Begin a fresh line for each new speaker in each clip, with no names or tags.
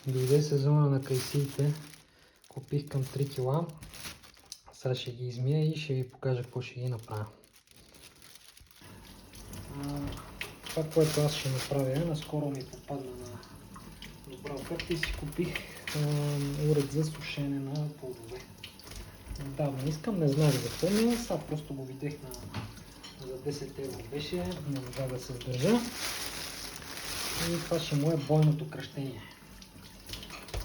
Дойде сезона на кайсиите. Купих към 3 кила. Сега ще ги измия и ще ви покажа какво ще ги направя. Това, което аз ще направя, наскоро ми попадна на добра оферта и си купих уред за сушене на плодове. Отдавна искам, не знах за какво, но сега просто го видях за 10 евро беше, не можа да се сдържа. И това ще му е бойното кръщение.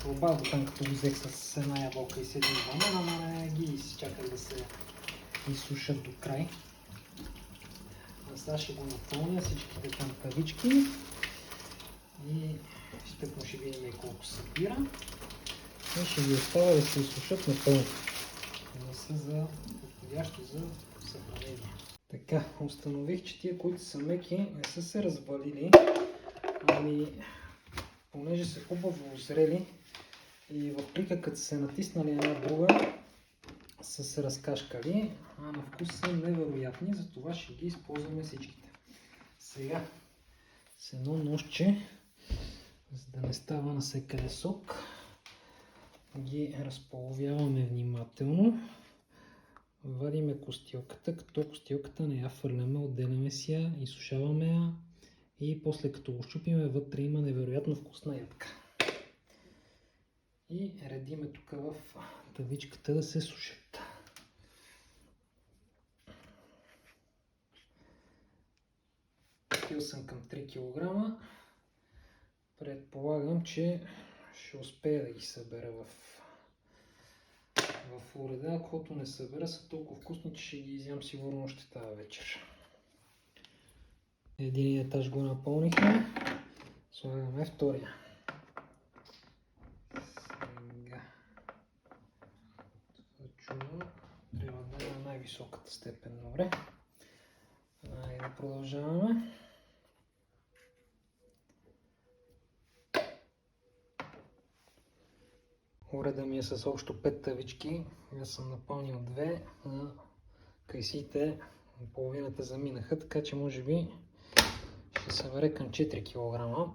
Пробах го там, като го взех с една ябълка и с един банан, ама не ги изчаках да се изсушат до край. А сега ще го напълня всичките там кавички и стъпно ще видим колко събира. И ще ги оставя да се изсушат напълно. Да са за подходящи за съхранение. Така, установих, че тия, които са меки, не са се развалили, ами понеже са хубаво озрели и в плика, като се натиснали една друга, са се разкашкали, а на вкус са невероятни, затова ще ги използваме всичките. Сега с едно ножче, за да не става насекъде сок, ги разполовяваме внимателно. Вадиме костилката, като костилката не я фърляме, отделяме си я, изсушаваме я и после като го щупиме, вътре има невероятно вкусна ядка. И редиме тук в тавичката да се сушат. Купил съм към 3 кг. Предполагам, че ще успея да ги събера в уреда. Каквото не събера са толкова вкусни, че ще ги изям сигурно още тази вечер. Един етаж го напълнихме. Слагаме втория. Сега. Това чува. Трябва да е на най-високата степен. Добре. Да продължаваме. Уреда ми е с общо 5 тавички. Аз съм напълнил 2. Кайсиите половината заминаха, така че може би ще събере към 4 кг.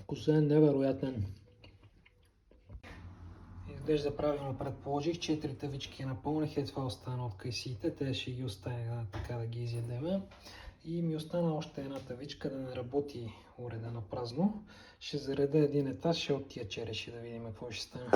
Вкусът е невероятен. Изглежда правилно предположих. 4 тавички напълних, това остана от кайсиите. Те ще ги оставя така да ги изядеме. И ми остана още една тавичка да не работи уреда на празно. Ще зареда един етаж, ще от тия череши да видим какво ще стане.